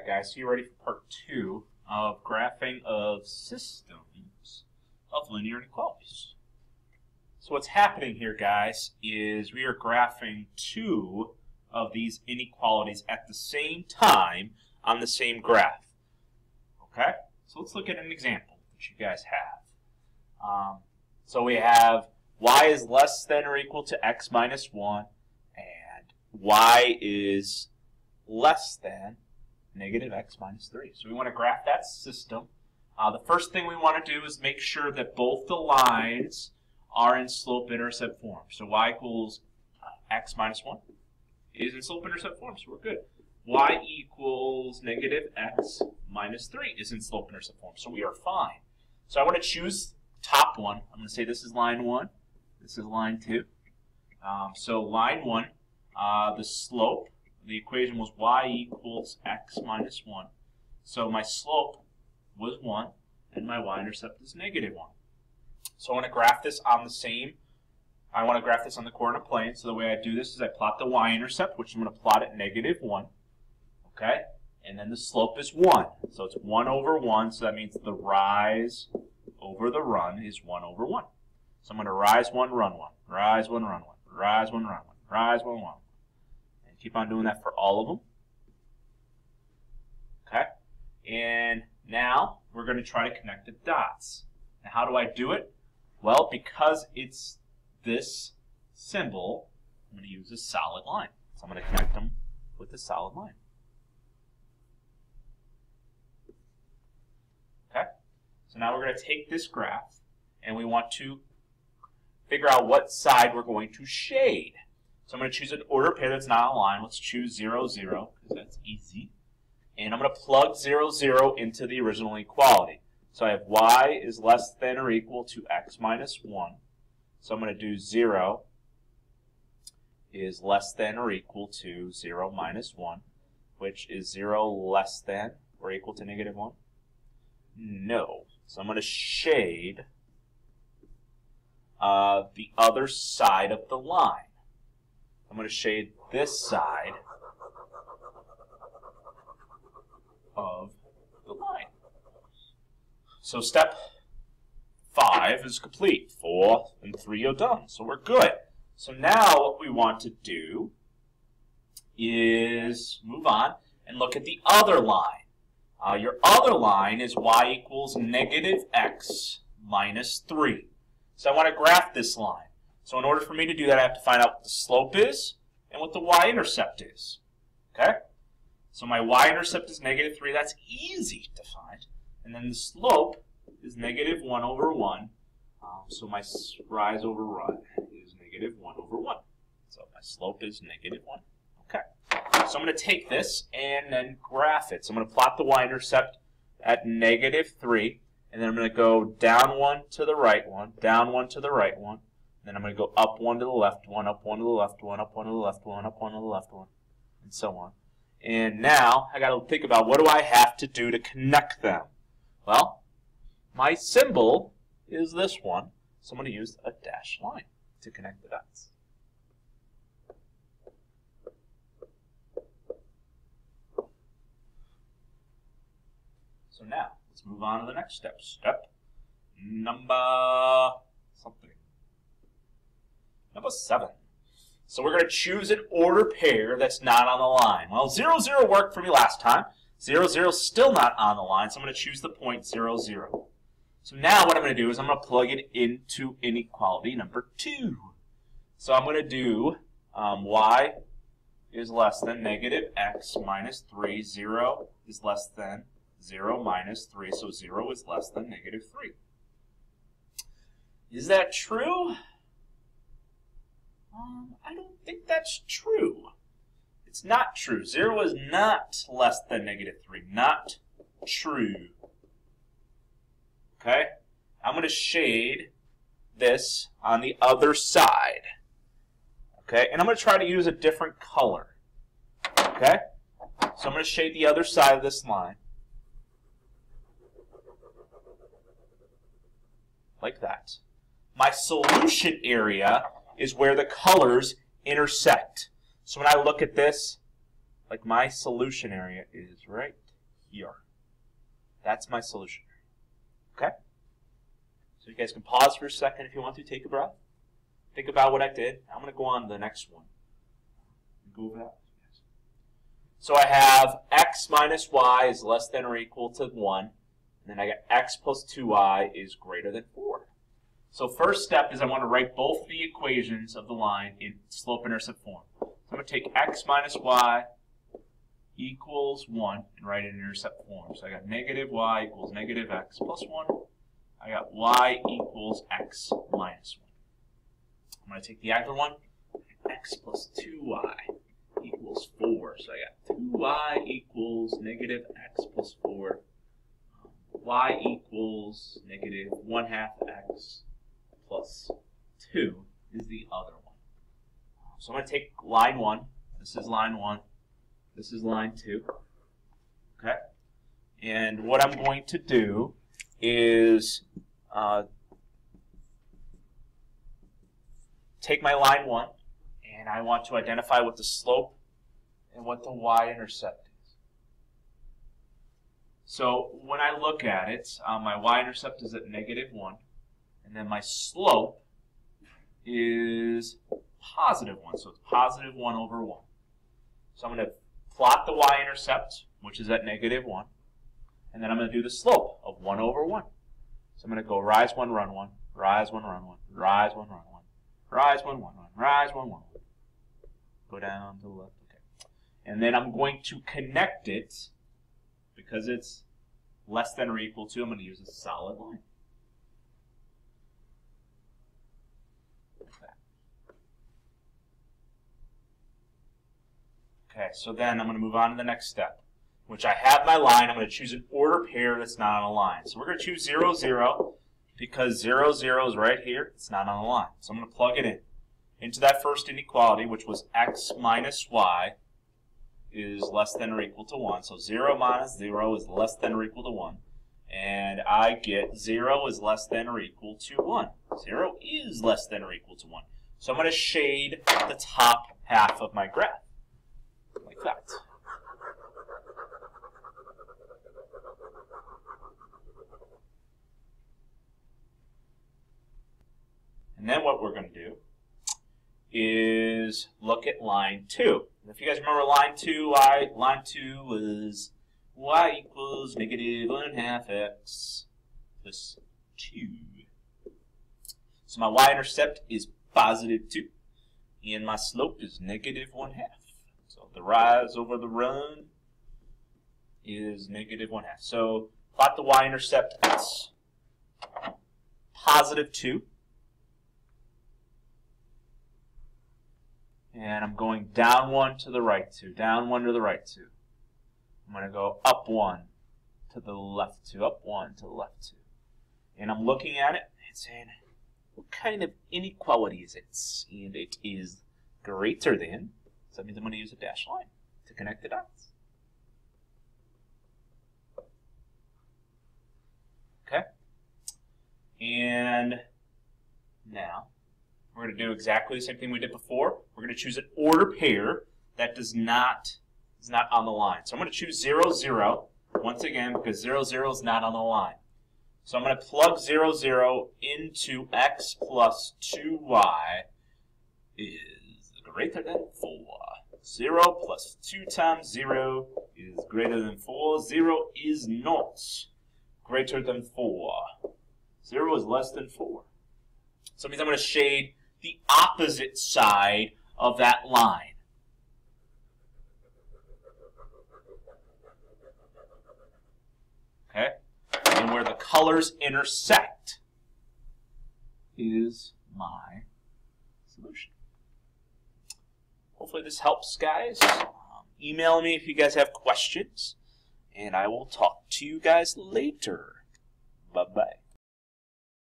Alright guys, so you're ready for part 2 of graphing of systems of linear inequalities. So what's happening here, guys, is we are graphing 2 of these inequalities at the same time on the same graph. Okay? So let's look at an example that you guys have. So we have y is less than or equal to x minus 1, and y is less than negative x minus 3. So we want to graph that system. The first thing we want to do is make sure that both the lines are in slope-intercept form. So y equals x minus 1 is in slope-intercept form, so we're good. Y equals negative x minus 3 is in slope-intercept form, so we are fine. So I want to choose top one. I'm going to say this is line 1, this is line 2. So line 1, the slope, the equation was y equals x minus 1. So my slope was 1, and my y-intercept is negative 1. So I want to graph this on the coordinate plane. So the way I do this is I plot the y-intercept, which I'm going to plot at negative 1. Okay? And then the slope is 1. So it's 1 over 1, so that means the rise over the run is 1 over 1. So I'm going to rise 1, run 1, rise 1, run 1, rise 1, run 1, rise 1, run 1. And keep on doing that for all of them. Okay? And now we're going to try to connect the dots. Now how do I do it? Well, because it's this symbol, I'm going to use a solid line. So I'm going to connect them with a solid line. Okay? So now we're going to take this graph, and we want to figure out what side we're going to shade. So I'm going to choose an order pair that's not on a line. Let's choose 0, 0, because that's easy. And I'm going to plug 0, 0 into the original equality. So I have y is less than or equal to x minus 1. So I'm going to do 0 is less than or equal to 0 minus 1, which is 0 less than or equal to negative 1? No. So I'm going to shade the other side of the line. I'm going to shade this side of the line. So step 5 is complete. 4 and 3 are done. So we're good. So now what we want to do is move on and look at the other line. Your other line is y equals negative x minus 3. So I want to graph this line. So in order for me to do that, I have to find out what the slope is and what the y-intercept is. Okay? So my y-intercept is negative 3. That's easy to find. And then the slope is negative 1 over 1. So my rise over run is negative 1 over 1. So my slope is negative 1. Okay. So I'm going to take this and then graph it. So I'm going to plot the y-intercept at negative 3. And then I'm going to go down 1 to the right 1, down 1 to the right 1. Then I'm going to go up 1 to the left 1, up 1 to the left 1, up 1 to the left 1, up 1 to the left 1, and so on. And now I got to think about what do I have to do to connect them. Well, my symbol is this one, so I'm going to use a dashed line to connect the dots. So now, let's move on to the next step. Step number number 7. So we're going to choose an order pair that's not on the line. Well, 0, 0 worked for me last time. 0, 0 is still not on the line, so I'm going to choose the point 0, 0. So now what I'm going to do is I'm going to plug it into inequality number 2. So I'm going to do y is less than negative x minus 3. 0 is less than 0 minus 3, so 0 is less than negative 3. Is that true? I don't think that's true. It's not true. 0 is not less than negative 3. Not true. Okay? I'm going to shade this on the other side. Okay? And I'm going to try to use a different color. Okay? So I'm going to shade the other side of this line. Like that. My solution area is where the colors intersect. So when I look at this, like my solution area is right here. That's my solution area. Okay? So you guys can pause for a second if you want to, take a breath. Think about what I did. I'm going to go on to the next one. Go over that. So I have x minus y is less than or equal to 1. And then I got x plus 2y is greater than 4. So first step is I want to write both the equations of the line in slope-intercept form. So I'm going to take x minus y equals 1 and write it in intercept form. So I got negative y equals negative x plus 1. I got y equals x minus 1. I'm going to take the other one, x plus 2y equals 4. So I got 2y equals negative x plus 4. Y equals negative 1/2 x plus 2 is the other one. So I'm going to take line 1. This is line 1. This is line 2. Okay? And what I'm going to do is take my line 1, and I want to identify what the slope and what the y-intercept is. So when I look at it, my y-intercept is at negative 1, and then my slope is positive 1. So it's positive 1 over 1. So I'm going to plot the y-intercept, which is at negative 1, and then I'm going to do the slope of 1 over 1. So I'm going to go rise 1, run 1, rise 1, run 1, rise 1, run 1, rise 1, 1, 1, rise 1, 1, 1. Go down to the left. Okay. And then I'm going to connect it, because it's less than or equal to, I'm going to use a solid line. Okay, so then I'm going to move on to the next step, which I have my line. I'm going to choose an order pair that's not on a line. So we're going to choose 0, 0, because 0, 0 is right here. It's not on a line. So I'm going to plug it in into that first inequality, which was x minus y is less than or equal to 1. So 0 minus 0 is less than or equal to 1. And I get 0 is less than or equal to 1. 0 is less than or equal to 1. So I'm going to shade the top half of my graph, like that. And then what we're going to do is look at line 2. If you guys remember line 2, line 2 was y equals negative 1/2 x plus 2. So my y-intercept is positive 2, and my slope is negative 1/2. So the rise over the run is negative 1/2. So plot the y-intercept as positive 2. And I'm going down 1 to the right 2, down 1 to the right 2. I'm going to go up 1 to the left 2, up 1 to the left 2. And I'm looking at it and saying, what kind of inequality is it? And it is greater than, so that means I'm going to use a dashed line to connect the dots. Okay? And now, we're going to do exactly the same thing we did before. We're going to choose an order pair that is not on the line. So I'm going to choose 0, 0, once again, because 0, 0 is not on the line. So I'm going to plug 0, 0 into x plus 2y is greater than 4. 0 plus 2 times 0 is greater than 4. 0 is not greater than 4. 0 is less than 4. So it means I'm going to shade the opposite side of that line. Okay? And where the colors intersect is my solution. Hopefully this helps, guys. Email me if you guys have questions, and I will talk to you guys later. Bye-bye.